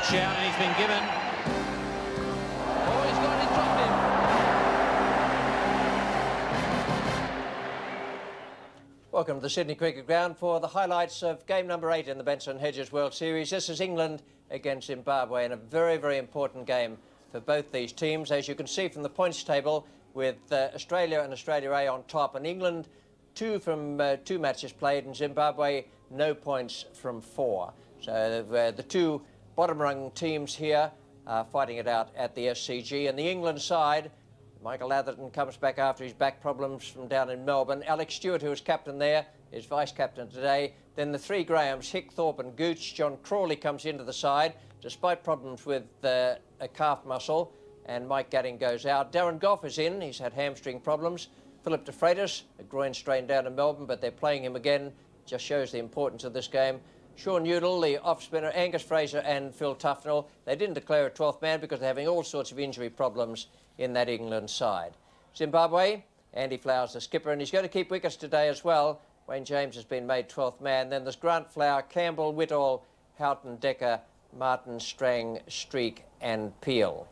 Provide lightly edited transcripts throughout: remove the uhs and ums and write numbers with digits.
shout, and he's been given. Oh, he's got it, dropped him. Welcome to the Sydney Cricket Ground for the highlights of game number 8 in the Benson Hedges World Series. This is England against Zimbabwe, and a very, very important game for both these teams. As you can see from the points table, with Australia and Australia A on top, and England 2 from 2 matches played, and Zimbabwe no points from 4. So the two bottom-rung teams here are fighting it out at the SCG. And the England side, Michael Atherton comes back after his back problems from down in Melbourne. Alex Stewart, who was captain there, is vice-captain today. Then the 3 Grahams, Hick, Thorpe and Gooch. John Crawley comes into the side, despite problems with a calf muscle, and Mike Gatting goes out. Darren Gough is in. He's had hamstring problems. Philip de Freitas, a groin strain down in Melbourne, but they're playing him again. Just shows the importance of this game. Sean Udall, the off-spinner, Angus Fraser and Phil Tufnell. They didn't declare a 12th man because they're having all sorts of injury problems in that England side. Zimbabwe, Andy Flower's the skipper, and he's going to keep wickets today as well. Wayne James has been made 12th man. Then there's Grant Flower, Campbell, Whittall, Houghton, Decker, Martin, Strang, Streak and Peel.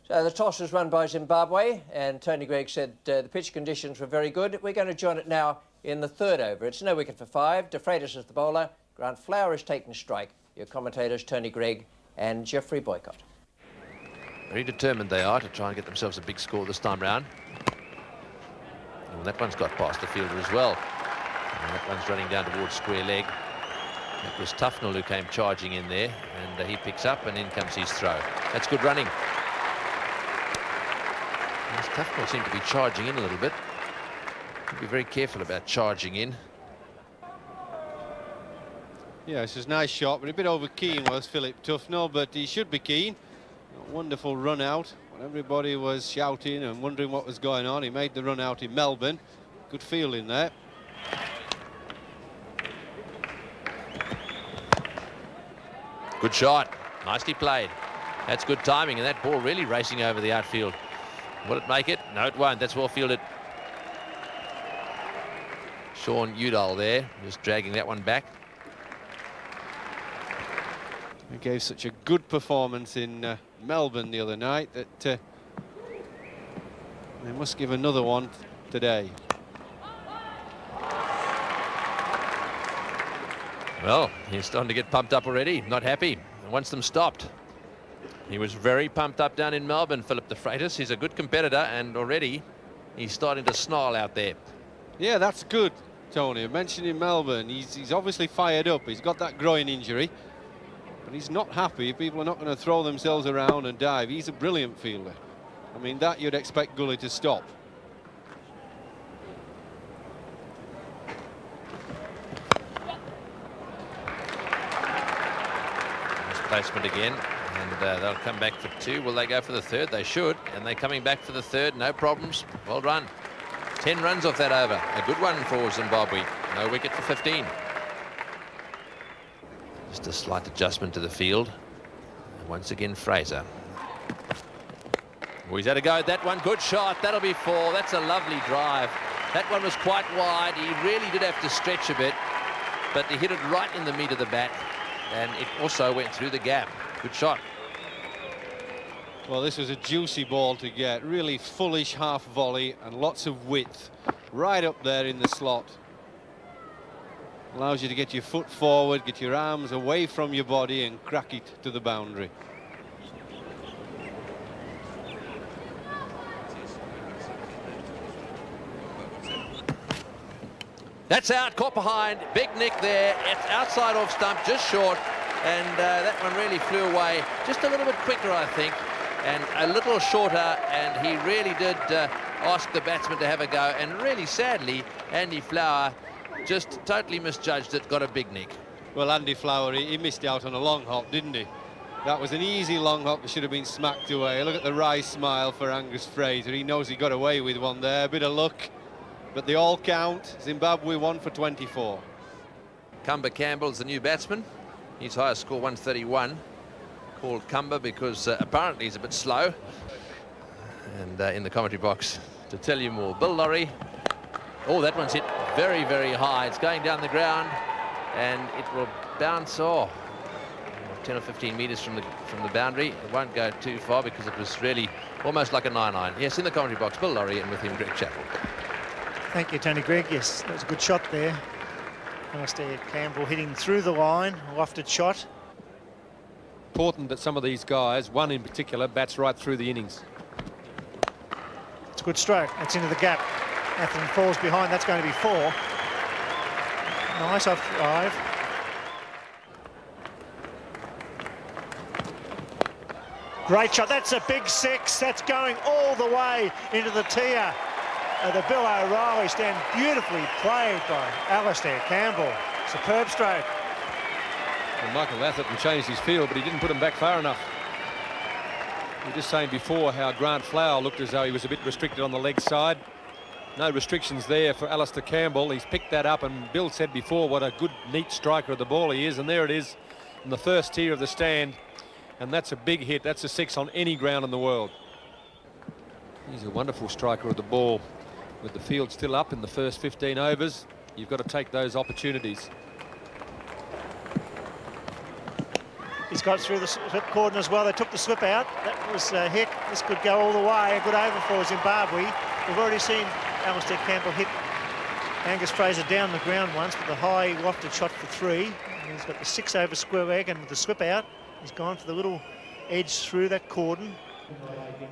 So the toss was run by Zimbabwe, and Tony Greig said the pitch conditions were very good. We're going to join it now in the 3rd over. It's no wicket for 5. De Freitas is the bowler. Grant Flower is taking strike. Your commentators, Tony Greig and Geoffrey Boycott. Very determined they are to try and get themselves a big score this time round. Well, that one's got past the fielder as well. And that one's running down towards square leg. It was Tufnell who came charging in there, and he picks up, and in comes his throw. That's good running. Yes, Tufnell seemed to be charging in a little bit. Be very careful about charging in. Yeah, it's a nice shot, but a bit over keen was Philip Tufnell, but he should be keen. A wonderful run out when everybody was shouting and wondering what was going on. He made the run out in Melbourne. Good feeling there. Good shot, nicely played. That's good timing, and that ball really racing over the outfield. Will it make it? No, it won't. That's well fielded. Sean Udall there, just dragging that one back. He gave such a good performance in Melbourne the other night that they must give another one today. Well, he's starting to get pumped up already. Not happy. He wants them stopped. He was very pumped up down in Melbourne, Philip de Freitas. He's a good competitor, and already he's starting to snarl out there. Yeah, that's good, Tony. I mentioned in Melbourne, he's obviously fired up. He's got that groin injury, but he's not happy. People are not going to throw themselves around and dive. He's a brilliant fielder. I mean, that you'd expect Gully to stop. Nice placement again, and they'll come back for 2. Will they go for the 3rd? They should, and they're coming back for the 3rd. No problems. Well run. 10 runs off that over. A good one for Zimbabwe. No wicket for 15. Just a slight adjustment to the field. And once again, Fraser. Oh, he's had a go at that one. Good shot. That'll be 4. That's a lovely drive. That one was quite wide. He really did have to stretch a bit, but he hit it right in the meat of the bat, and it also went through the gap. Good shot. Well, this was a juicy ball to get. Really fullish half volley and lots of width right up there in the slot. Allows you to get your foot forward, get your arms away from your body and crack it to the boundary. That's out, caught behind, big nick there. It's outside off stump, just short, and that one really flew away. Just a little bit quicker, I think, and a little shorter, and he really did ask the batsman to have a go, and really sadly, Andy Flower just totally misjudged it, got a big nick. Well, Andy Flower, he missed out on a long hop, didn't he? That was an easy long hop that should have been smacked away. Look at the wry smile for Angus Fraser. He knows he got away with one there, a bit of luck. But they all count. Zimbabwe 1 for 24. Cumber Campbell's the new batsman. His highest score 131. Called Cumber because apparently he's a bit slow. And in the commentary box to tell you more, Bill Lorry. Oh, that one's hit very, very high. It's going down the ground and it will bounce off. 10 or 15 metres from the boundary. It won't go too far because it was really almost like a 9-iron. Yes, in the commentary box, Bill Laurie, and with him, Greg Chappell. Thank you, Tony Greig. Yes, that was a good shot there. Alistair Campbell hitting through the line, a lofted shot. Important that some of these guys, one in particular, bats right through the innings. It's a good stroke. That's into the gap. Atherton falls behind. That's going to be 4. Nice off 5. Great shot. That's a big 6. That's going all the way into the tier. The Bill O'Reilly stand, beautifully played by Alistair Campbell. Superb stroke. Well, Michael Atherton changed his field, but he didn't put him back far enough. We were just saying before how Grant Flower looked as though he was a bit restricted on the leg side. No restrictions there for Alistair Campbell. He's picked that up, and Bill said before what a good, neat striker of the ball he is, and there it is in the first tier of the stand, and that's a big hit. That's a 6 on any ground in the world. He's a wonderful striker of the ball. With the field still up in the first 15 overs, you've got to take those opportunities. He's got through the slip cordon as well. They took the slip out. That was Hick. This could go all the way. A good over for Zimbabwe. We've already seen Alistair Campbell hit Angus Fraser down the ground once with a high lofted shot for 3. And he's got the 6 over square leg, and with the slip out, he's gone for the little edge through that cordon.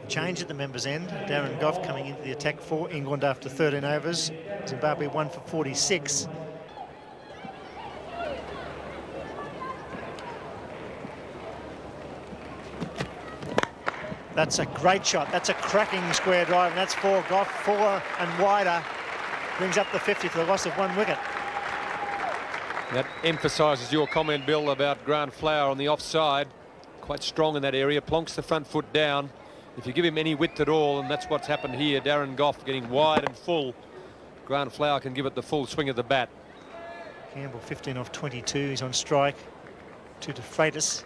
Change at the members' end. Darren Goff coming into the attack for England after 13 overs. Zimbabwe 1 for 46. That's a great shot. That's a cracking square drive, and that's for Goff. 4 and wider. Brings up the 50 for the loss of 1 wicket. That emphasises your comment, Bill, about Grant Flower on the offside. Quite strong in that area, plonks the front foot down. If you give him any width at all, and that's what's happened here, Darren Goff getting wide and full, Grant Flower can give it the full swing of the bat. Campbell 15 off 22, he's on strike. 2 to Freitas.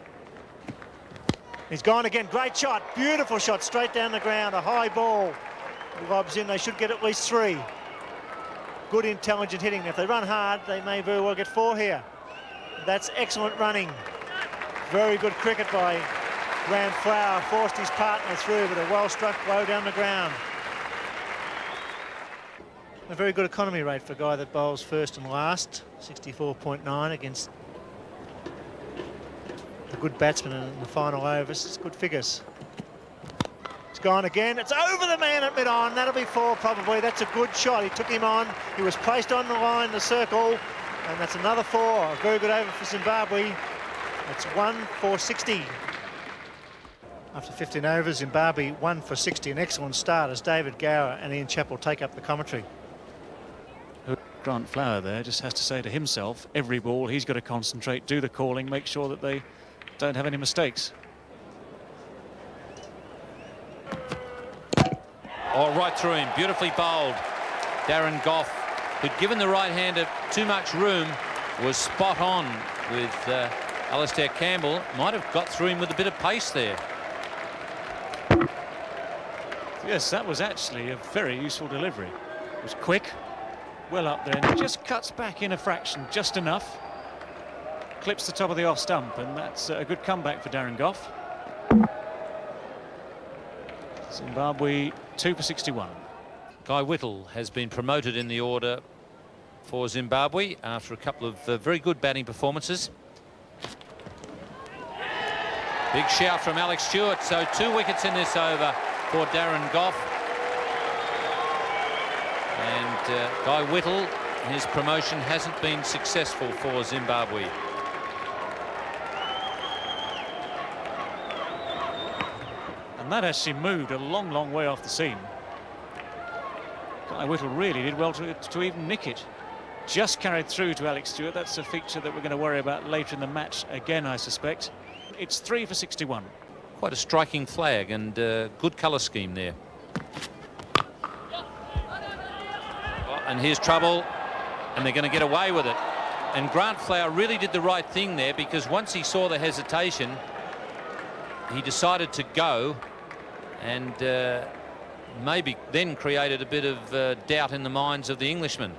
He's gone again, great shot, beautiful shot, straight down the ground, a high ball. Lobs in, they should get at least 3. Good intelligent hitting. If they run hard, they may very well get 4 here. That's excellent running. Very good cricket by Grant Flower, forced his partner through, but a well-struck blow down the ground. A very good economy rate for a guy that bowls first and last, 64.9 against the good batsman in the final overs. It's good figures. It's gone again. It's over the man at mid-on. That'll be 4 probably. That's a good shot. He took him on. He was placed on the line, the circle, and that's another 4. A very good over for Zimbabwe. It's 1 for 60. After 15 overs, Zimbabwe 1 for 60. An excellent start as David Gower and Ian Chappell take up the commentary. Grant Flower there just has to say to himself, every ball he's got to concentrate, do the calling, make sure that they don't have any mistakes. Oh, right through him, beautifully bowled. Darren Goff, who'd given the right-hander too much room, was spot on with Alistair Campbell. Might have got through him with a bit of pace there. Yes, that was actually a very useful delivery. It was quick, well up there, and just cuts back in a fraction, just enough. Clips the top of the off stump, and that's a good comeback for Darren Goff. Zimbabwe 2 for 61. Guy Whittle has been promoted in the order for Zimbabwe after a couple of very good batting performances. Big shout from Alex Stewart, so 2 wickets in this over for Darren Goff. And Guy Whittle, his promotion hasn't been successful for Zimbabwe. And that actually moved a long, long way off the seam. Guy Whittle really did well to even nick it. Just carried through to Alex Stewart. That's a feature that we're going to worry about later in the match again, I suspect. It's 3 for 61. Quite a striking flag and good colour scheme there. Oh, and here's trouble, and they're going to get away with it. And Grant Flower really did the right thing there, because once he saw the hesitation, he decided to go, and maybe then created a bit of doubt in the minds of the Englishmen.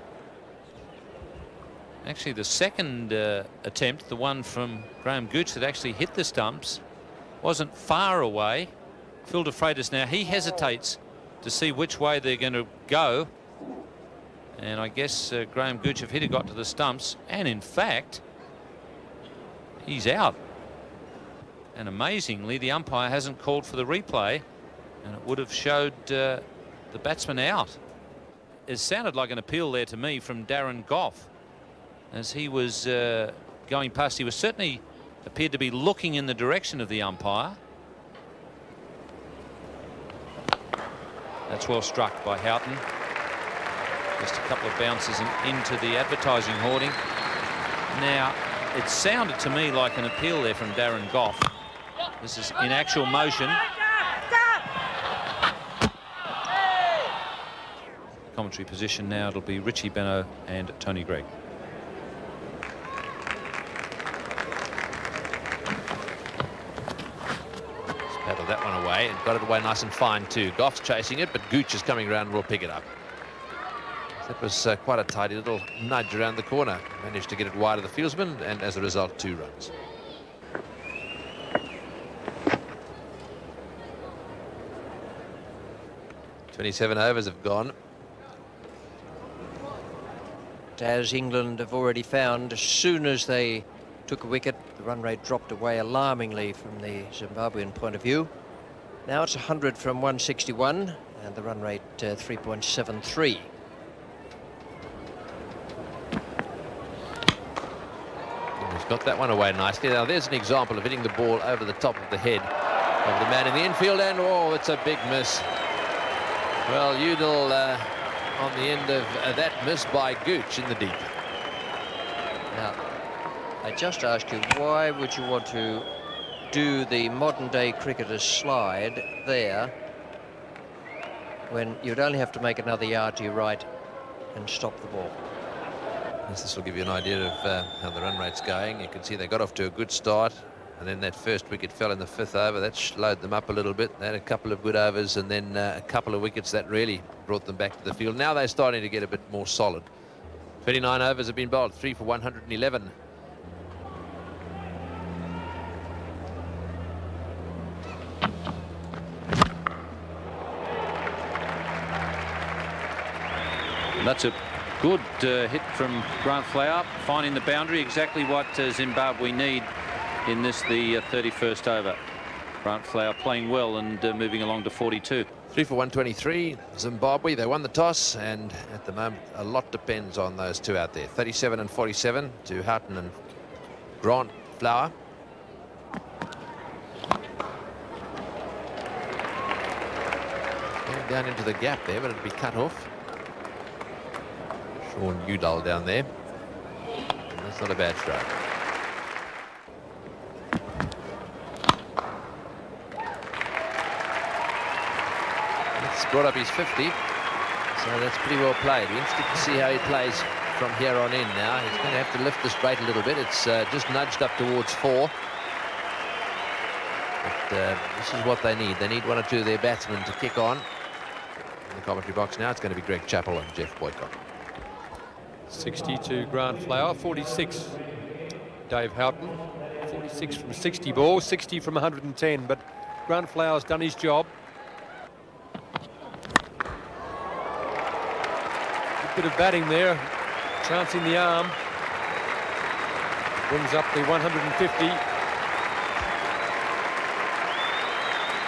Actually, the second attempt, the one from Graham Gooch that actually hit the stumps, wasn't far away. Phil de Freitas now, he hesitates to see which way they're going to go. And I guess Graham Gooch, if he'd have got to the stumps, and in fact, he's out. And amazingly, the umpire hasn't called for the replay, and it would have showed the batsman out. It sounded like an appeal there to me from Darren Goff. As he was going past, he was certainly appeared to be looking in the direction of the umpire. That's well struck by Houghton. Just a couple of bounces and into the advertising hoarding. Now, it sounded to me like an appeal there from Darren Goff. This is in actual motion. Commentary position now, it'll be Richie Benaud and Tony Greig. Paddled that one away and got it away nice and fine too. Goff's chasing it, but Gooch is coming around and will pick it up. That was quite a tidy little nudge around the corner. Managed to get it wide of the fieldsman, and as a result, 2 runs. "27 overs have gone. As England have already found, as soon as they took a wicket, the run rate dropped away alarmingly from the Zimbabwean point of view. Now it's 100 from 161, and the run rate 3.73. He's got that one away nicely. Now there's an example of hitting the ball over the top of the head of the man in the infield, and oh, it's a big miss. Well, Udall on the end of that miss by Gooch in the deep. Now, I just ask you, why would you want to do the modern-day cricketer's slide there when you'd only have to make another yard to your right and stop the ball? This will give you an idea of how the run rate's going. You can see they got off to a good start, and then that first wicket fell in the 5th over. That slowed them up a little bit. They had a couple of good overs, and then a couple of wickets that really brought them back to the field. Now they're starting to get a bit more solid. 29 overs have been bowled, 3 for 111. That's a good hit from Grant Flower, finding the boundary, exactly what Zimbabwe need in this, the 31st over. Grant Flower playing well and moving along to 42. 3 for 123. Zimbabwe, they won the toss, and at the moment a lot depends on those two out there. 37 and 47 to Houghton and Grant Flower. Going down into the gap there, but it'll be cut off. Sean Udall down there. And that's not a bad stroke. It's brought up his 50, so that's pretty well played. We're interested to see how he plays from here on in now. He's going to have to lift this rate a little bit. It's just nudged up towards 4. But this is what they need. They need one or two of their batsmen to kick on. In the commentary box now, it's going to be Greg Chappell and Jeff Boycott. 60 to Grant Flower, 46 Dave Houghton, 46 from 60 balls, 60 from 110, but Grant Flower's done his job. Good bit of batting there, chance in the arm, brings up the 150,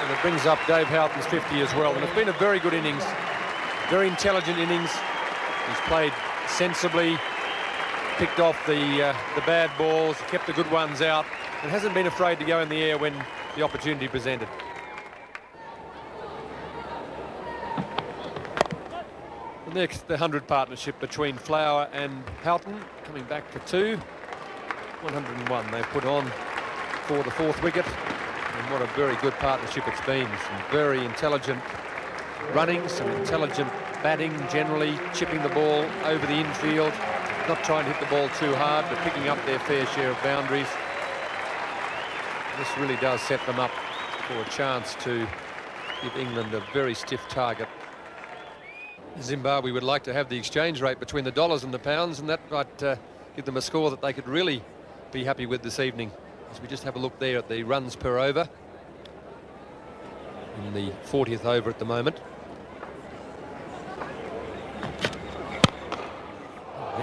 and it brings up Dave Houghton's 50 as well. And it's been a very good innings, very intelligent innings. He's played sensibly, picked off the bad balls, kept the good ones out, and hasn't been afraid to go in the air when the opportunity presented. The next, the 100 partnership between Flower and Houghton, coming back to 2. 101 they put on for the 4th wicket, and what a very good partnership it's been. Some very intelligent running, some intelligent batting, generally chipping the ball over the infield, not trying to hit the ball too hard, but picking up their fair share of boundaries. This really does set them up for a chance to give England a very stiff target. Zimbabwe would like to have the exchange rate between the dollars and the pounds, and that might give them a score that they could really be happy with this evening. As we just have a look there at the runs per over. In the 40th over at the moment.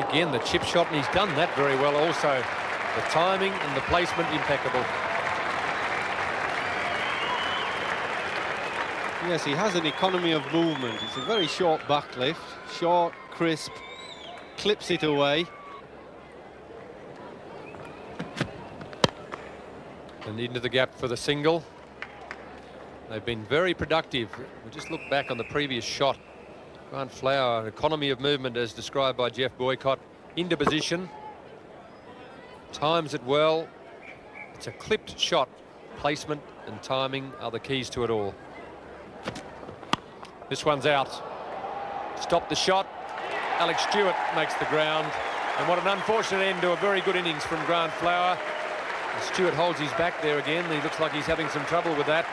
Again, the chip shot, and he's done that very well also. The timing and the placement impeccable. Yes, he has an economy of movement. It's a very short back lift, short, crisp, clips it away. And into the gap for the single. They've been very productive. We just look back on the previous shot. Grant Flower, economy of movement as described by Jeff Boycott, into position. Times it well. It's a clipped shot. Placement and timing are the keys to it all. This one's out. Stop the shot. Alex Stewart makes the ground. And what an unfortunate end to a very good innings from Grant Flower. And Stewart holds his back there again. He looks like he's having some trouble with that.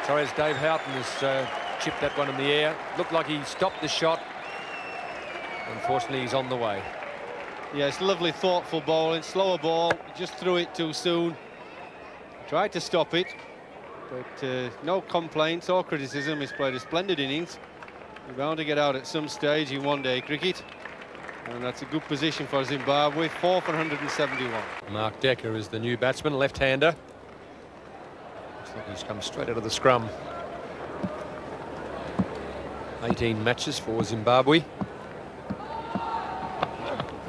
Sorry, as Dave Houghton has chipped that one in the air. Looked like he stopped the shot. Unfortunately, he's on the way. Yes, lovely, thoughtful bowling. Slower ball, just threw it too soon. Tried to stop it, but no complaints or criticism. He's played a splendid innings. He's bound to get out at some stage in one-day cricket. And that's a good position for Zimbabwe. 4 for 171. Mark Decker is the new batsman, left-hander. Looks like he's come straight out of the scrum. 18 matches for Zimbabwe.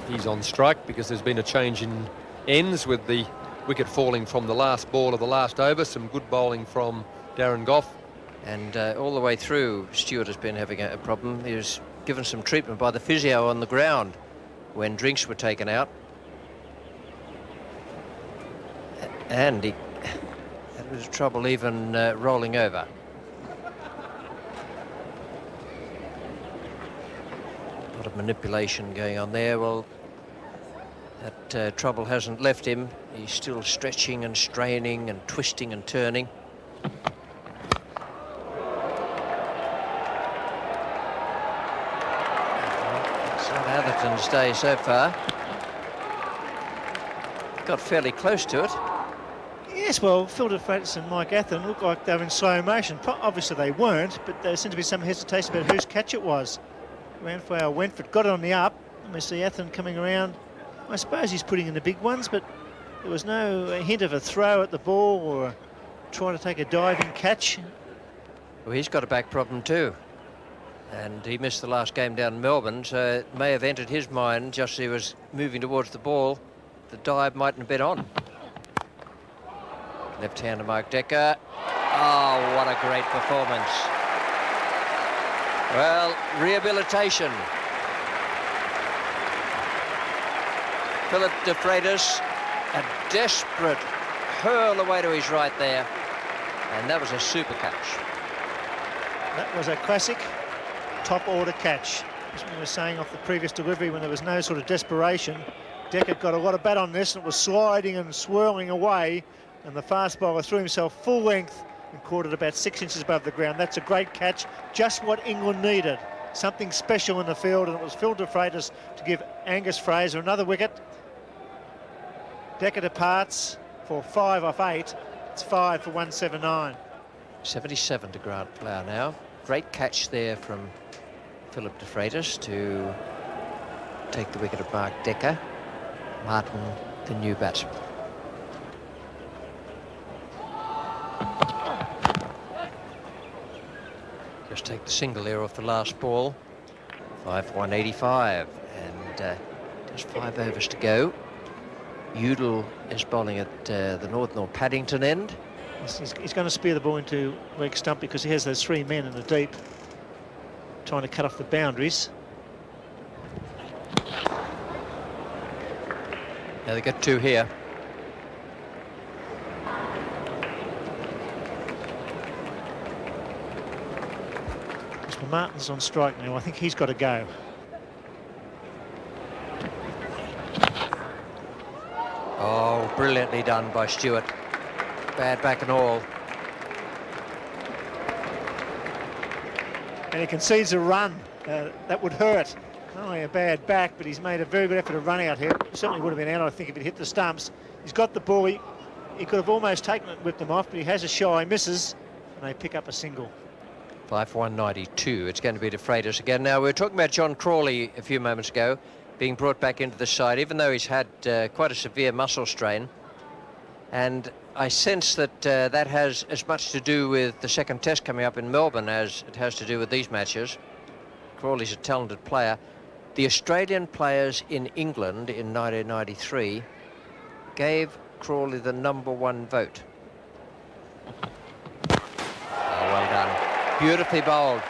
He's on strike because there's been a change in ends with the wicket falling from the last ball of the last over. Some good bowling from Darren Gough. And all the way through, Stewart has been having a problem. He was given some treatment by the physio on the ground when drinks were taken out. And he had a bit of trouble even rolling over. A lot of manipulation going on there. Well, that trouble hasn't left him. He's still stretching and straining and twisting and turning. Atherton's day so far. Got fairly close to it. Yes, well, Phil de Freitas and Mike Atherton looked like they were in slow motion. Obviously they weren't, but there seemed to be some hesitation about whose catch it was. Grandflower Wentford got it on the up, and we see Atherton coming around. I suppose he's putting in the big ones, but there was no hint of a throw at the ball or trying to take a diving catch. Well, he's got a back problem too. And he missed the last game down in Melbourne, so it may have entered his mind just as he was moving towards the ball. The dive mightn't have been on. Left-hander Mark Decker. Oh, what a great performance. Well, rehabilitation. Philip de Freitas, a desperate hurl away to his right there. And that was a super catch. That was a classic top order catch. As we were saying off the previous delivery, when there was no sort of desperation, Decker got a lot of bat on this, and it was sliding and swirling away, and the fast bowler threw himself full length and caught it about 6 inches above the ground. That's a great catch, just what England needed. Something special in the field, and it was Phil de Freitas to give Angus Fraser another wicket. Decker departs for 5 off 8. It's 5 for 179. 77 to Grant Flower now. Great catch there from Philip de Freitas to take the wicket of Mark Decker. Martin, the new batsman. Just take the single there off the last ball. 5 for 185, and just 5 overs to go. Udall is bowling at the Northern or Paddington end. He's going to spear the ball into leg stump because he has those 3 men in the deep trying to cut off the boundaries. Now they got 2 here. Mr. Martin's on strike now. I think he's got to go. Oh, brilliantly done by Stewart. Bad back and all. And he concedes a run. That would hurt. Not only a bad back, but he's made a very good effort to run out here. He certainly would have been out, I think, if he'd hit the stumps. He's got the ball. He could have almost taken it and whipped them off, but he has a shy, misses, and they pick up a single. 5 for 192. It's going to be to Freitas again. Now, we were talking about John Crawley a few moments ago, being brought back into the side, even though he's had quite a severe muscle strain. And I sense that that has as much to do with the second test coming up in Melbourne as it has to do with these matches. Crawley's a talented player. The Australian players in England in 1993 gave Crawley the #1 vote. Oh, well done. Beautifully bowled.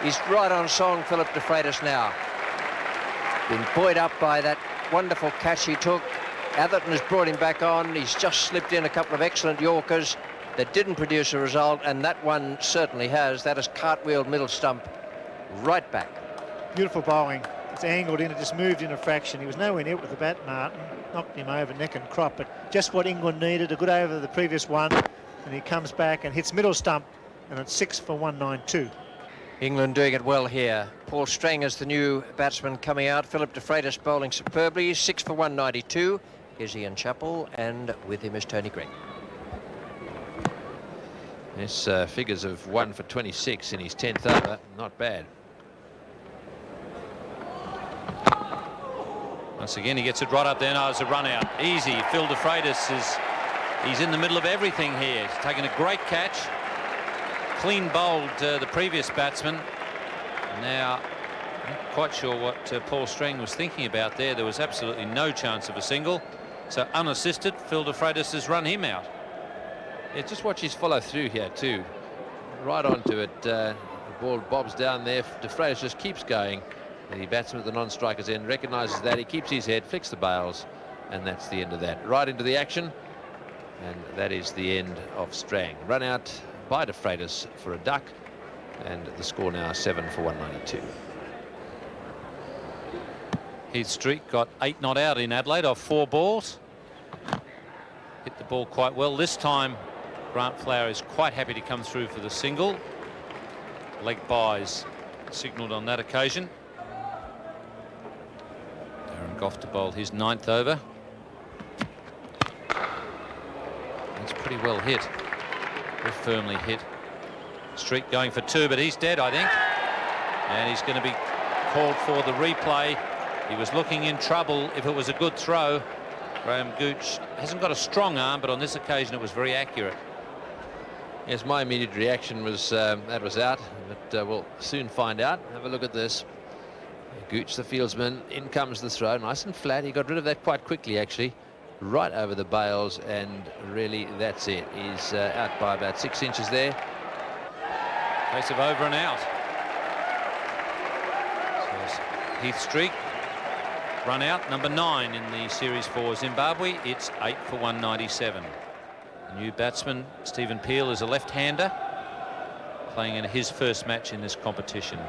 He's right on song, Philip de Freitas now. Been buoyed up by that wonderful catch he took. Atherton has brought him back on. He's just slipped in a couple of excellent Yorkers that didn't produce a result, and that one certainly has. That has cartwheeled middle stump right back. Beautiful bowling. It's angled in, it just moved in a fraction. He was nowhere near it with the bat, Martin. Knocked him over neck and crop, but just what England needed. A good over the previous one, and he comes back and hits middle stump, and it's 6 for 192. England doing it well here. Paul Strang is the new batsman coming out. Philip de Freitas bowling superbly. 6 for 192. Here's Ian Chappell, and with him is Tony Greig. His figures of 1 for 26 in his 10th over. Not bad. Once again, he gets it right up there. Now it's a run out. Easy. Phil de Freitas he's in the middle of everything here. He's taken a great catch. Clean bowled the previous batsman. Now, not quite sure what Paul Strang was thinking about there. There was absolutely no chance of a single. So unassisted, Phil de Freitas has run him out. Yeah, just watch his follow through here too. Right onto it. The ball bobs down there. De Freitas just keeps going. And he bats him at the non-striker's end, recognises that, he keeps his head, flicks the bails, and that's the end of that. Right into the action, and that is the end of Strang. Run out by de Freitas for a duck, and the score now 7 for 192. Heath Street got 8 not out in Adelaide off 4 balls. Hit the ball quite well. This time, Grant Flower is quite happy to come through for the single. Leg byes signalled on that occasion. Darren Goff to bowl his 9th over. That's pretty well hit. Very firmly hit. Street going for 2, but he's dead, I think. And he's going to be called for the replay. He was looking in trouble if it was a good throw. Graham Gooch hasn't got a strong arm, but on this occasion it was very accurate. Yes, my immediate reaction was that was out, but we'll soon find out. Have a look at this. Gooch, the fieldsman, in comes the throw, nice and flat. He got rid of that quite quickly, actually, right over the bails, and really that's it. He's out by about 6 inches there. Case of over and out. So Heath Street run out, number 9 in the series for Zimbabwe. It's 8 for 197. The new batsman, Stephen Peel, is a left-hander, playing in his first match in this competition.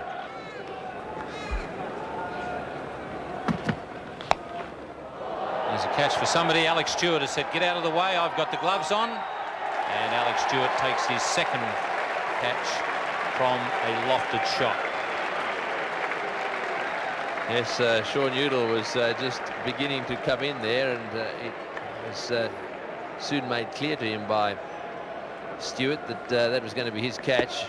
There's a catch for somebody. Alex Stewart has said, get out of the way, I've got the gloves on. And Alex Stewart takes his second catch from a lofted shot. Yes, Sean Udall was just beginning to come in there, and it was soon made clear to him by Stewart that that was going to be his catch.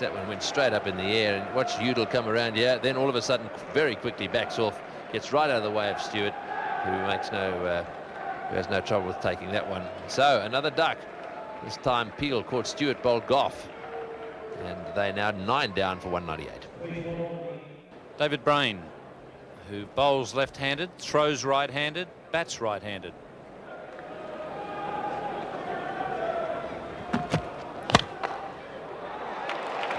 That one went straight up in the air, and watch Udall come around here. Then all of a sudden, very quickly backs off, gets right out of the way of Stewart, who has no trouble with taking that one. So another duck. This time Peel caught Stewart, bowled Goff, and they're now 9 down for 198. David Brain, who bowls left-handed, throws right-handed, bats right-handed.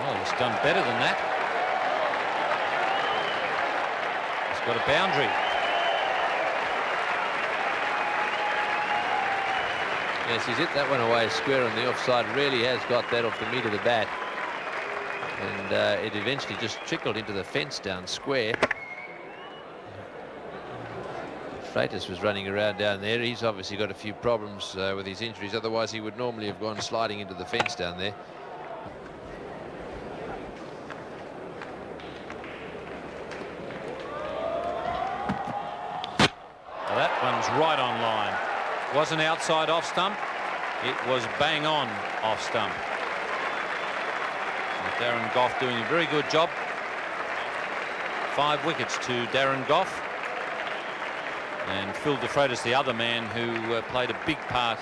Oh, he's done better than that. He's got a boundary. Yes, he's hit that one away square on the offside. Really has got that off the meat of the bat. And it eventually just trickled into the fence down square. Freitas was running around down there. He's obviously got a few problems with his injuries. Otherwise, he would normally have gone sliding into the fence down there. Well, that one's right on line. Wasn't outside off stump. It was bang on off stump. And Darren Goff doing a very good job. 5 wickets to Darren Goff. And Phil de Freitas, the other man who played a big part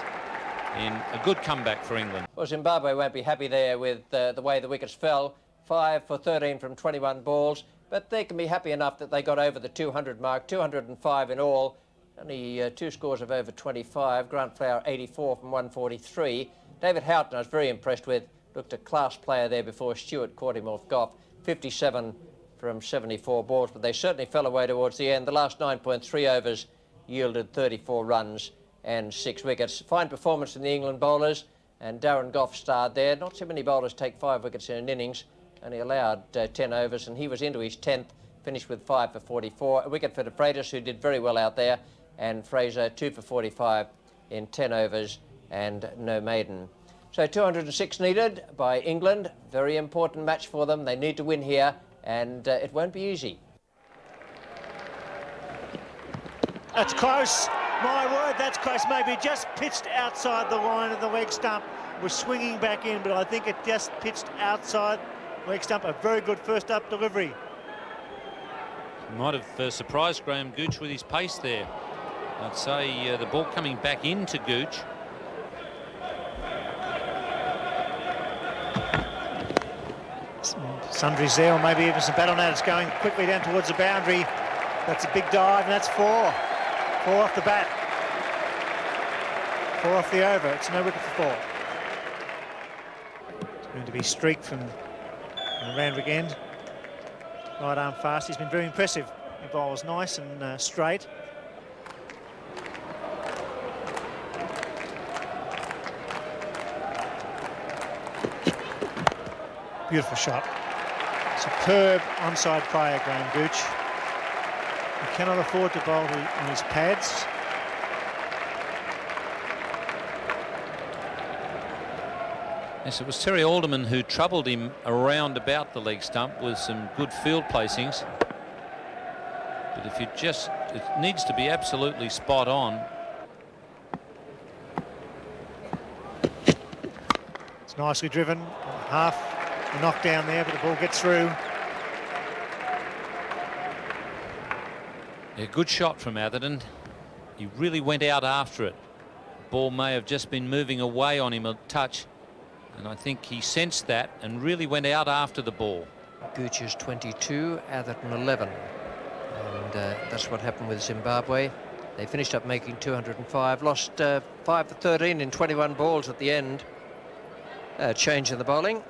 in a good comeback for England. Well, Zimbabwe won't be happy there with the way the wickets fell. 5 for 13 from 21 balls. But they can be happy enough that they got over the 200 mark, 205 in all. Only 2 scores of over 25. Grant Flower 84 from 143. David Houghton I was very impressed with. Looked a class player there before Stewart caught him off Goff. 57 from 74 balls, but they certainly fell away towards the end. The last 9.3 overs yielded 34 runs and 6 wickets. Fine performance from the England bowlers, and Darren Goff starred there. Not so many bowlers take 5 wickets in an innings, only allowed 10 overs, and he was into his 10th, finished with 5 for 44. A wicket for de Freitas, who did very well out there, and Fraser 2 for 45 in 10 overs and no maiden. So 206 needed by England. Very important match for them. They need to win here, and it won't be easy. That's close. My word, that's close. Maybe just pitched outside the line of the leg stump. Was swinging back in, but I think it just pitched outside leg stump. A very good first up delivery. Might have surprised Graham Gooch with his pace there. I'd say the ball coming back into Gooch. Sundry's there, or maybe even some bat on that. It's going quickly down towards the boundary. That's a big dive, and that's 4. 4 off the bat. 4 off the over. It's no wicket for 4. It's going to be streaked from the Randwick end. Right arm fast. He's been very impressive. He bowls nice and straight. Beautiful shot. Superb onside player, Graham Gooch. He cannot afford to bowl on his pads. Yes, it was Terry Alderman who troubled him around about the leg stump with some good field placings. But if you just, it needs to be absolutely spot on. It's nicely driven. Half a knockdown there, but the ball gets through. A good shot from Atherton. He really went out after it. The ball may have just been moving away on him a touch, and I think he sensed that and really went out after the ball. Gooch is 22, Atherton 11. And that's what happened with Zimbabwe. They finished up making 205, lost 5 for 13 in 21 balls at the end. Change in the bowling.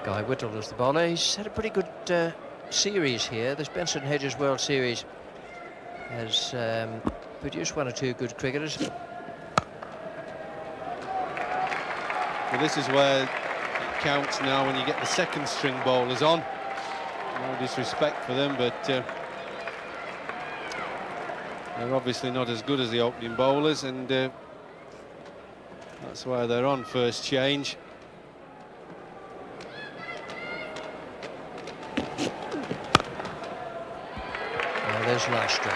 Guy Whittle is the bowler. He's had a pretty good series here. This Benson Hedges World Series has produced 1 or 2 good cricketers. Well, this is where it counts now when you get the second string bowlers on. No disrespect for them, but they're obviously not as good as the opening bowlers, and that's why they're on first change. There's Lashtra.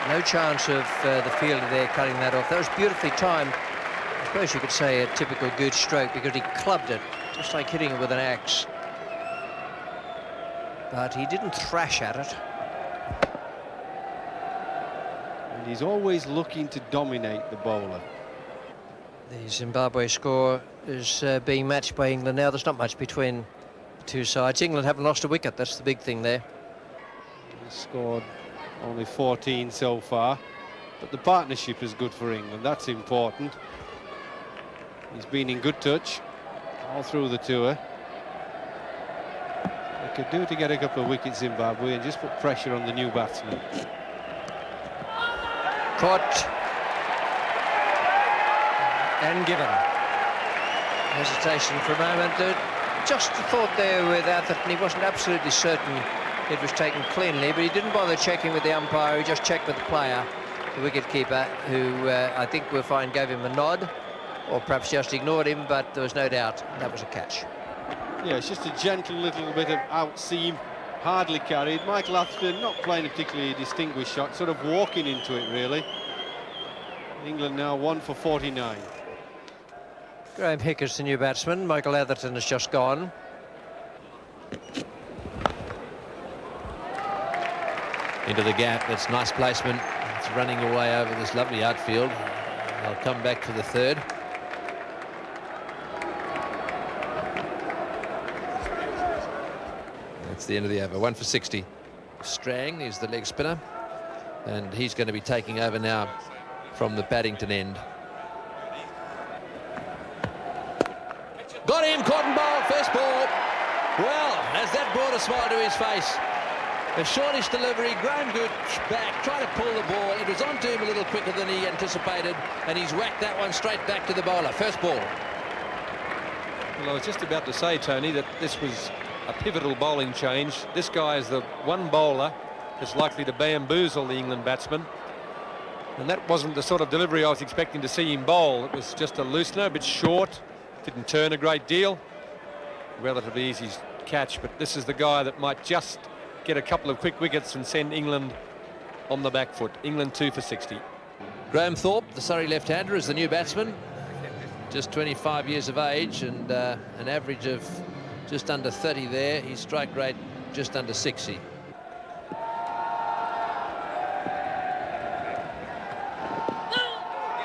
No chance of the fielder there cutting that off. That was beautifully timed. I suppose you could say a typical Gooch stroke, because he clubbed it, just like hitting it with an axe. But he didn't thrash at it. And he's always looking to dominate the bowler. The Zimbabwe score is being matched by England now. There's not much between the two sides. England haven't lost a wicket. That's the big thing there. Scored only 14 so far, but the partnership is good for England. That's important. He's been in good touch all through the tour. They could do to get a couple of wickets, Zimbabwe, and just put pressure on the new batsman. Caught and given. Hesitation for a moment. Just a thought there with Atherton. He wasn't absolutely certain it was taken cleanly, but he didn't bother checking with the umpire. He just checked with the player, the wicket-keeper, who I think we'll find gave him a nod, or perhaps just ignored him, but there was no doubt that was a catch. Yeah, it's just a gentle little bit of out seam hardly carried. Michael Atherton not playing a particularly distinguished shot, sort of walking into it really. England now 1 for 49. Graham Hick is the new batsman. Michael Atherton has just gone. Into the gap. That's nice placement. It's running away over this lovely outfield. They'll come back for the third. That's the end of the over. 1 for 60. Strang is the leg spinner, and he's going to be taking over now from the Paddington end. Got him, caught and bowled, first ball. Well, has that brought a smile to his face? A shortish delivery, Graham Gooch back, trying to pull the ball. It was onto him a little quicker than he anticipated, and he's whacked that one straight back to the bowler. First ball. Well, I was just about to say, Tony, that this was a pivotal bowling change. This guy is the one bowler that's likely to bamboozle the England batsman. And that wasn't the sort of delivery I was expecting to see him bowl. It was just a loosener, a bit short, didn't turn a great deal. Relatively easy catch, but this is the guy that might just get a couple of quick wickets and send England on the back foot. England 2 for 60. Graham Thorpe, the Surrey left-hander, is the new batsman. Just 25 years of age and an average of just under 30 there. His strike rate just under 60.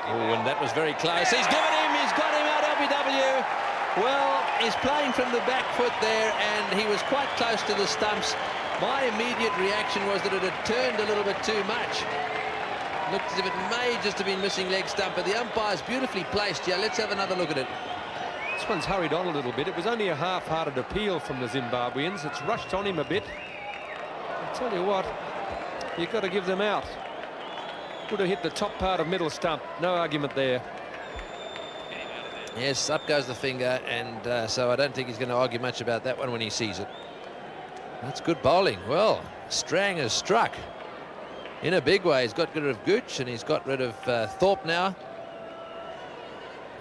Oh, and that was very close. He's got him out, LBW. Well, he's playing from the back foot there, and he was quite close to the stumps. My immediate reaction was that it had turned a little bit too much. Looked as if it may just have been missing leg stump, but the umpire's beautifully placed here. Let's have another look at it. This one's hurried on a little bit. It was only a half-hearted appeal from the Zimbabweans. It's rushed on him a bit. I'll tell you what, you've got to give them out. Would have hit the top part of middle stump. No argument there. Yes, up goes the finger, and so I don't think he's going to argue much about that one when he sees it. That's good bowling. Well, Strang has struck in a big way. He's got rid of Gooch, and he's got rid of Thorpe now.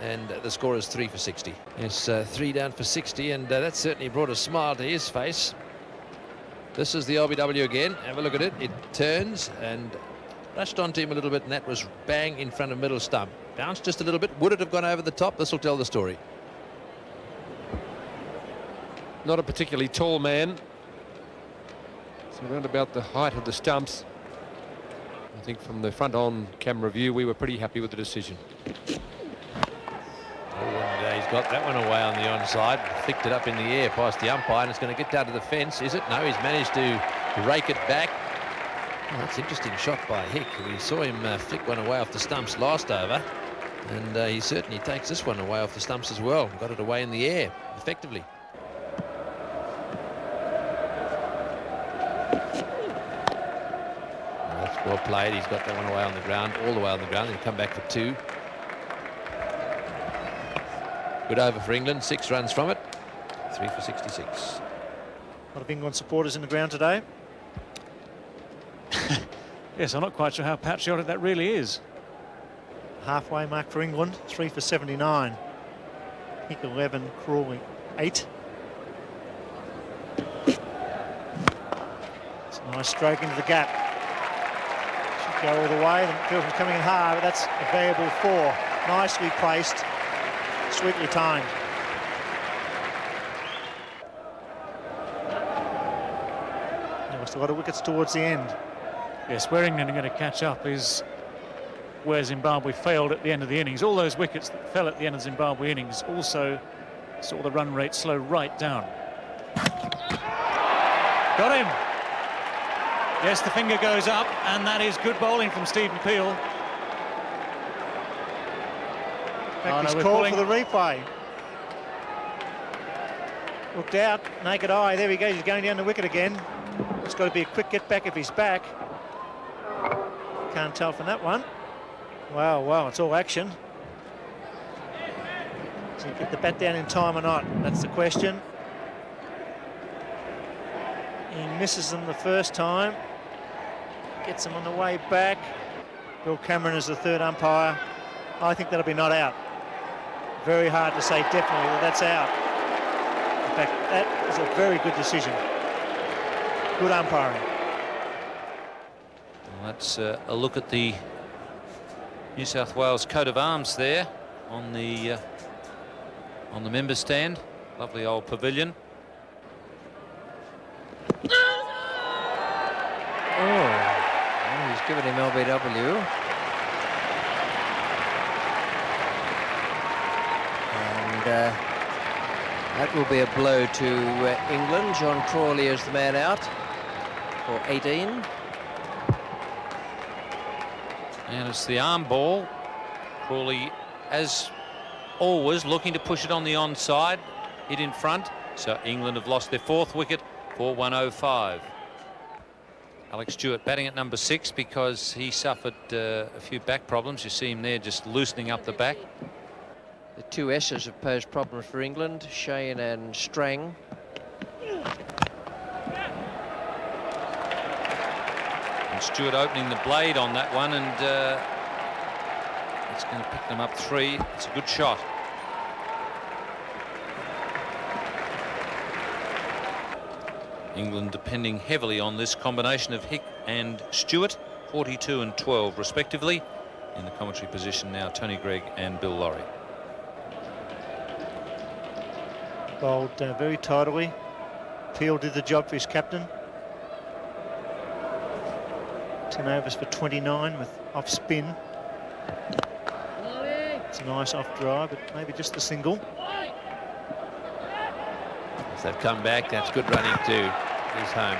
And the score is 3 for 60. Yes, 3 down for 60, and that certainly brought a smile to his face. This is the LBW again. Have a look at it. It turns and rushed onto him a little bit, and that was bang in front of middle stump. Bounced just a little bit. Would it have gone over the top? This will tell the story. Not a particularly tall man. It's around about the height of the stumps. I think from the front-on camera view, we were pretty happy with the decision. Oh, and he's got that one away on the onside. Flicked it up in the air past the umpire, and it's going to get down to the fence. Is it? No, he's managed to rake it back. Oh, that's an interesting shot by Hick. We saw him flick one away off the stumps last over, and he certainly takes this one away off the stumps as well. Got it away in the air effectively. Well, that's well played. He's got that one away on the ground, all the way on the ground. He'll come back for 2. Good over for England, 6 runs from it. 3 for 66. A lot of England supporters in the ground today. Yes, I'm not quite sure how patriotic that really is. Halfway mark for England, 3 for 79. Hick 11, Crawley 8. It's a nice stroke into the gap. Should go all the way. The field was coming in hard, but that's a valuable 4. Nicely placed, sweetly timed. They must have got a wickets towards the end. Yes, where England are going to catch up is where Zimbabwe failed at the end of the innings. All those wickets that fell at the end of the Zimbabwe innings also saw the run rate slow right down. Got him. Yes, the finger goes up, and that is good bowling from Stephen Peel. He's called for the replay. Looked out, naked eye. There he goes. He's going down the wicket again. It's got to be a quick get back if he's back. Can't tell from that one. Wow, it's all action. Does he get the bat down in time or not? That's the question. He misses them the first time. Gets them on the way back. Bill Cameron is the third umpire. I think that'll be not out. Very hard to say definitely that that's out. In fact, that is a very good decision. Good umpiring. Well, that's a look at the New South Wales coat of arms there on the member stand. Lovely old pavilion. Oh, he's given him LBW. And that will be a blow to England. John Crawley is the man out for 18. And it's the arm ball. Crawley, as always, looking to push it on the onside, hit in front. So England have lost their 4th wicket for 105. Alex Stewart batting at number 6 because he suffered a few back problems. You see him there just loosening up the back. The two S's have posed problems for England, Shane and Strang. And Stewart opening the blade on that one, and it's going to pick them up 3. It's a good shot. England depending heavily on this combination of Hick and Stewart, 42 and 12 respectively. In the commentary position now, Tony Gregg and Bill Laurie. Bowled very tidily. Peel did the job for his captain. 10 overs for 29 with off spin. It's a nice off drive, but maybe just a single. As they've come back, that's good running too. He's home.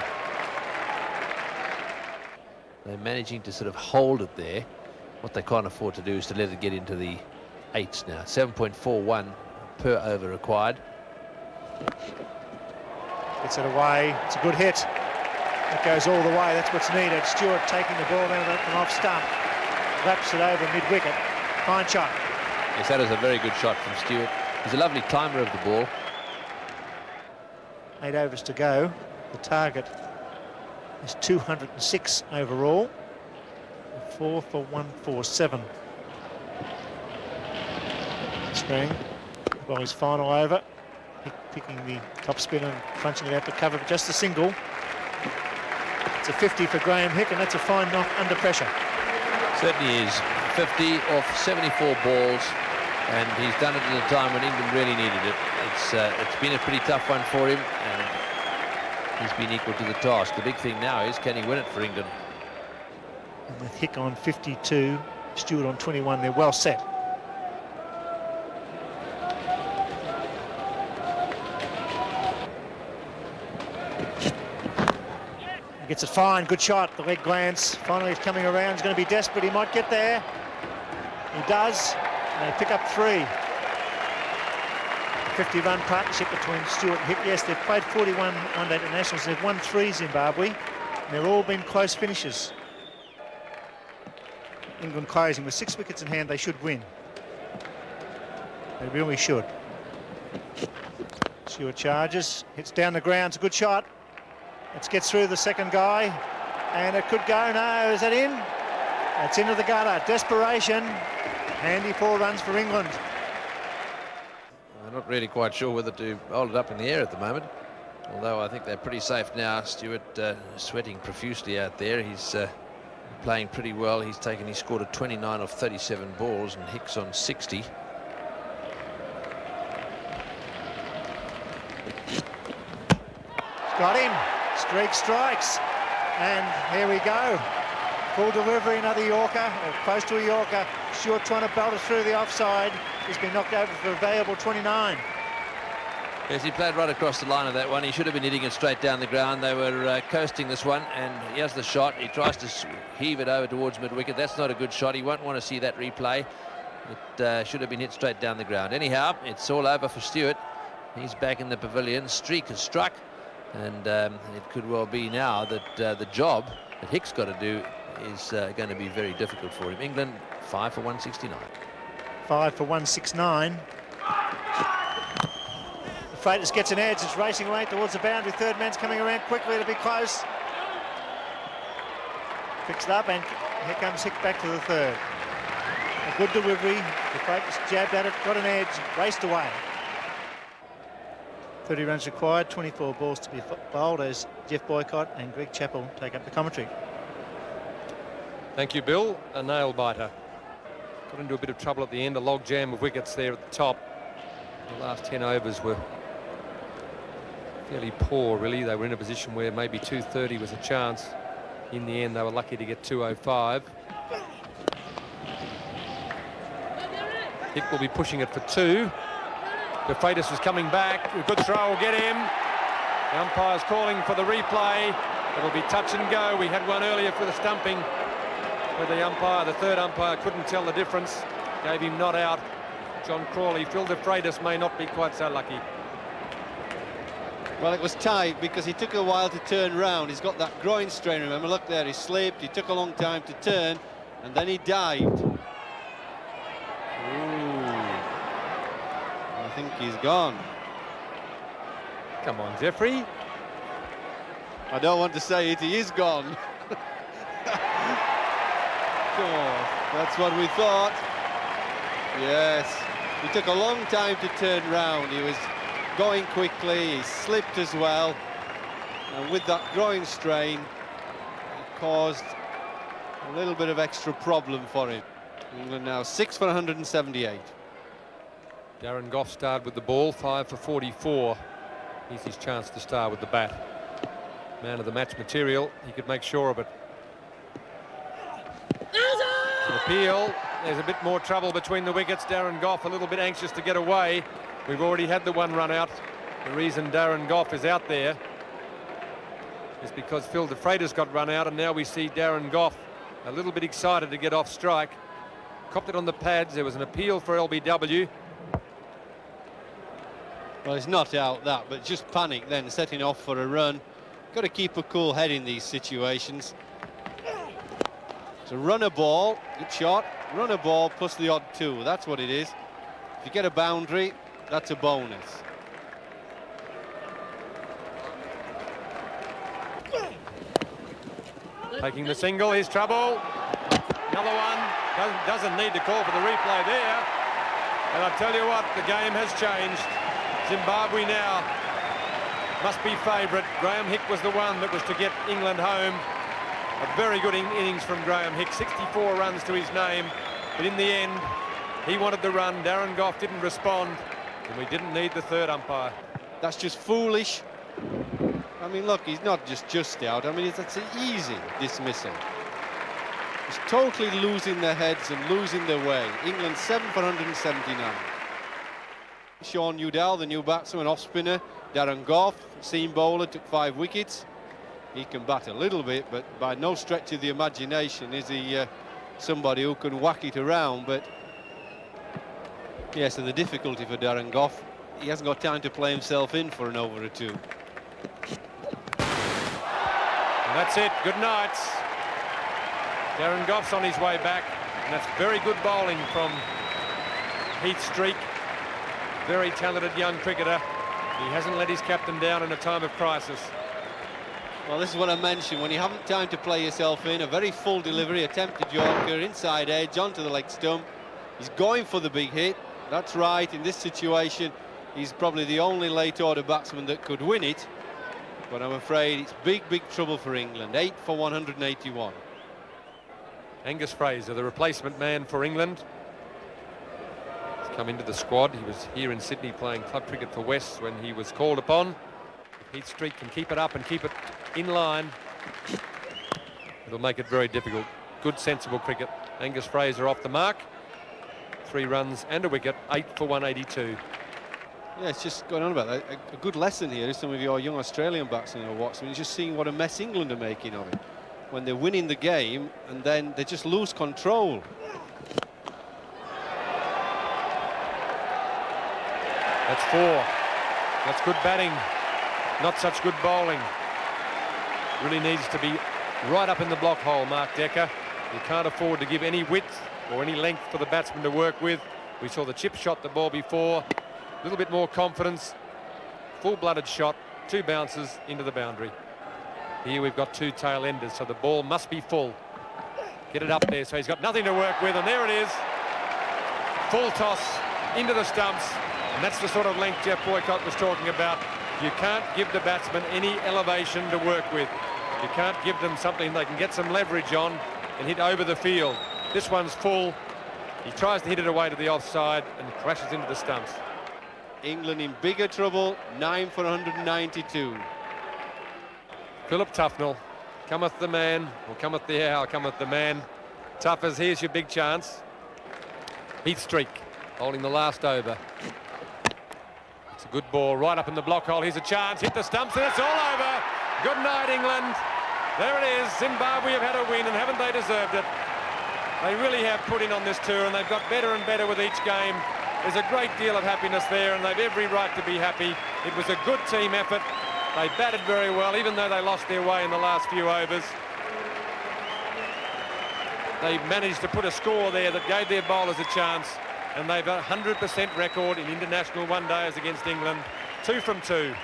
They're managing to sort of hold it there. What they can't afford to do is to let it get into the 8s now. 7.41 per over required. Gets it away. It's a good hit. That goes all the way. That's what's needed. Stewart taking the ball down from off stump. Wraps it over mid-wicket. Fine shot. Yes, that is a very good shot from Stewart. He's a lovely climber of the ball. 8 overs to go. The target is 206 overall. 4 for 147. Strang by his final over. Picking the top spin and crunching it out to cover, but just a single. It's a 50 for Graham Hick, and that's a fine knock under pressure. Certainly is. 50 off 74 balls, and he's done it at a time when England really needed it. It's been a pretty tough one for him, and he's been equal to the task. The big thing now is, can he win it for England? And with Hick on 52, Stewart on 21, they're well set. He gets it fine, good shot, the leg glance. Finally he's coming around, he's going to be desperate, he might get there. He does, and they pick up 3. 50-run partnership between Stewart and Hick. Yes, they've played 41 one-day internationals. They've won 3 Zimbabwe, and they've all been close finishes. England closing with 6 wickets in hand, they should win. They really should. Stewart charges, hits down the ground, it's a good shot. It gets through the second guy, and it could go. No, is that in? It's into the gutter. Desperation. Handy 4 runs for England. I'm not really quite sure whether to hold it up in the air at the moment, although I think they're pretty safe now. Stewart sweating profusely out there. He's playing pretty well. He scored a 29 off 37 balls, and Hicks on 60. Got him. Streak strikes. And here we go. Full delivery, another Yorker, or close to a Yorker. Stewart trying to belt it through the offside. He's been knocked over for a valuable 29. Yes, he played right across the line of that one. He should have been hitting it straight down the ground. They were coasting this one, and here's the shot. He tries to heave it over towards mid-wicket. That's not a good shot. He won't want to see that replay. It should have been hit straight down the ground. Anyhow, it's all over for Stewart. He's back in the pavilion. Streak has struck, and it could well be now that the job that Hicks got to do is going to be very difficult for him. England 5 for 169. 5 for 169. The Freitas gets an edge. It's racing away towards the boundary. Third man's coming around quickly to be close. Picks it up, and here comes Hick back to the third. A good delivery. The Freitas jabbed at it, got an edge, raced away. 30 runs required, 24 balls to be bowled as Jeff Boycott and Greg Chappell take up the commentary. Thank you, Bill. A nail biter. Got into a bit of trouble at the end, a log jam of wickets there at the top. The last 10 overs were fairly poor, really. They were in a position where maybe 230 was a chance. In the end, they were lucky to get 205. Hick will be pushing it for 2. De Freitas is coming back. A good throw will get him. The umpire's calling for the replay. It'll be touch and go. We had one earlier for the stumping where the umpire, the third umpire, couldn't tell the difference. Gave him not out. John Crawley. Phil De Freitas may not be quite so lucky. Well, it was tight because he took a while to turn round. He's got that groin strain, remember. Look there, he slipped, he took a long time to turn, and then he dived. Ooh. I think he's gone. Come on, Jeffrey. I don't want to say it, he is gone. Oh, that's what we thought. Yes, he took a long time to turn round. He was going quickly, he slipped as well, and with that groin strain it caused a little bit of extra problem for him. England now 6 for 178. Darren Gough started with the ball, 5 for 44. Here's his chance to start with the bat. Man of the match material, he could make sure of it. An appeal. There's a bit more trouble between the wickets. Darren Gough a little bit anxious to get away. We've already had the one run out. The reason Darren Gough is out there is because Phil De Freitas got run out, and now we see Darren Gough a little bit excited to get off strike. Copped it on the pads. There was an appeal for LBW. Well, it's not out that, but just panic then, setting off for a run. Got to keep a cool head in these situations. So run a ball, good shot, run a ball plus the odd 2, that's what it is. If you get a boundary, that's a bonus. Taking the single, here's trouble. Another one, doesn't need to call for the replay there. And I tell you what, the game has changed. Zimbabwe now must be favourite. Graham Hick was the one that was to get England home. A very good innings from Graham Hick, 64 runs to his name. But in the end, he wanted the run. Darren Gough didn't respond, and we didn't need the third umpire. That's just foolish. I mean, look, he's not just out. I mean, it's an easy dismissal. He's totally losing their heads and losing their way. England 7 for 179. Sean Udall, the new batsman, off spinner. Darren Gough, seam bowler, took 5 wickets. He can bat a little bit, but by no stretch of the imagination is he somebody who can whack it around. But yes, and the difficulty for Darren Gough, he hasn't got time to play himself in for an over or 2. And that's it. Good night. Darren Gough's on his way back, and that's very good bowling from Heath Streak. Very talented young cricketer. He hasn't let his captain down in a time of crisis. Well, this is what I mentioned. When you haven't time to play yourself in, a very full delivery, attempted Yorker, inside edge, onto the leg stump. He's going for the big hit. That's right. In this situation, he's probably the only late order batsman that could win it. But I'm afraid it's big trouble for England. 8 for 181. Angus Fraser, the replacement man for England. He's come into the squad. He was here in Sydney playing club cricket for West when he was called upon. If Heath Streak can keep it up and keep it in line, it'll make it very difficult. Good, sensible cricket. Angus Fraser off the mark. 3 runs and a wicket. 8 for 182. Yeah, it's just going on about that. A good lesson here is some of your young Australian batsmen are watching. You're just seeing what a mess England are making of it. When they're winning the game and then they just lose control. That's 4. That's good batting. Not such good bowling. Really needs to be right up in the block hole, Mark Decker. You can't afford to give any width or any length for the batsman to work with. We saw the chip shot the ball before. A little bit more confidence. Full-blooded shot. 2 bounces into the boundary. Here we've got 2 tail enders, so the ball must be full. Get it up there, so he's got nothing to work with, and there it is. Full toss into the stumps. And that's the sort of length Jeff Boycott was talking about. You can't give the batsman any elevation to work with. You can't give them something they can get some leverage on and hit over the field. This one's full. He tries to hit it away to the offside and crashes into the stumps. England in bigger trouble, 9 for 192. Philip Tufnell, cometh the man, or cometh the hour, cometh the man. Tuffers, here's your big chance. Heath Streak, holding the last over. It's a good ball, right up in the block hole. Here's a chance, hit the stumps, and it's all over. Good night, England. There it is. Zimbabwe have had a win, and haven't they deserved it? They really have put in on this tour, and they've got better and better with each game. There's a great deal of happiness there, and they've every right to be happy. It was a good team effort. They batted very well, even though they lost their way in the last few overs. They managed to put a score there that gave their bowlers a chance, and they've got a 100% record in international one-dayers against England. 2 from 2.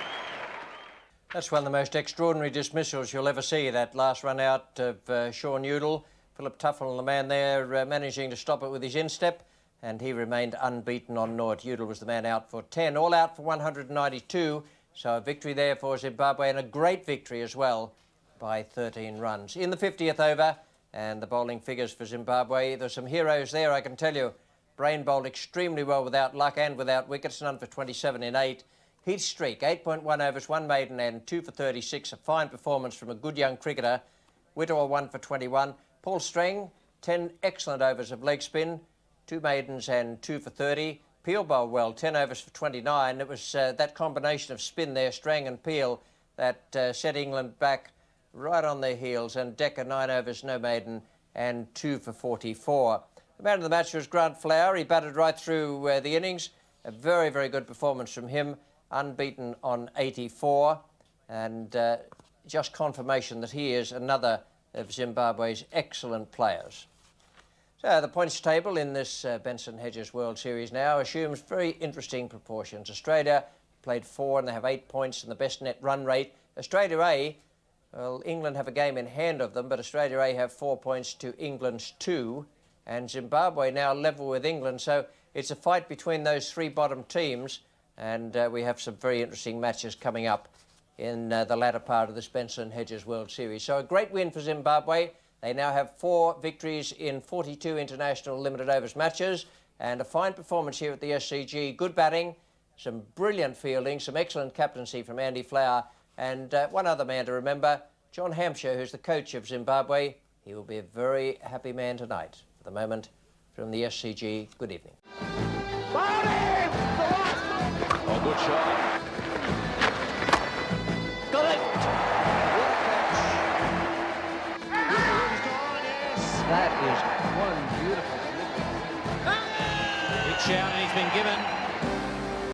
That's one of the most extraordinary dismissals you'll ever see, that last run out of Sean Udall. Philip Tufnell, the man there, managing to stop it with his instep, and he remained unbeaten on naught. Udall was the man out for 10, all out for 192. So a victory there for Zimbabwe, and a great victory as well by 13 runs. In the 50th over, and the bowling figures for Zimbabwe, there's some heroes there, I can tell you. Brain bowled extremely well without luck and without wickets, none for 27 in 8. Heath Streak, 8.1 overs, 1 maiden and 2 for 36. A fine performance from a good young cricketer. Whittle, 1 for 21. Paul Strang, 10 excellent overs of leg spin, 2 maidens and 2 for 30. Peel bowled well, 10 overs for 29. It was that combination of spin there, Strang and Peel, that set England back right on their heels. And Decker, 9 overs, no maiden, and 2 for 44. The man of the match was Grant Flower. He batted right through the innings. A very, very good performance from him, unbeaten on 84. And just confirmation that he is another of Zimbabwe's excellent players. So the points table in this Benson Hedges World Series now assumes very interesting proportions. Australia played 4 and they have 8 points and the best net run rate. Australia A, well, England have a game in hand of them, but Australia A have 4 points to England's 2, and Zimbabwe now level with England. So it's a fight between those 3 bottom teams, and we have some very interesting matches coming up in the latter part of this Benson Hedges World Series. So a great win for Zimbabwe. They now have 4 victories in 42 international limited overs matches, and a fine performance here at the SCG. Good batting, some brilliant fielding, some excellent captaincy from Andy Flower, and one other man to remember, John Hampshire, who's the coach of Zimbabwe. He will be a very happy man tonight. For the moment, from the SCG, good evening. Oh, good shot. Got it! That is one beautiful... Big shout, and he's been given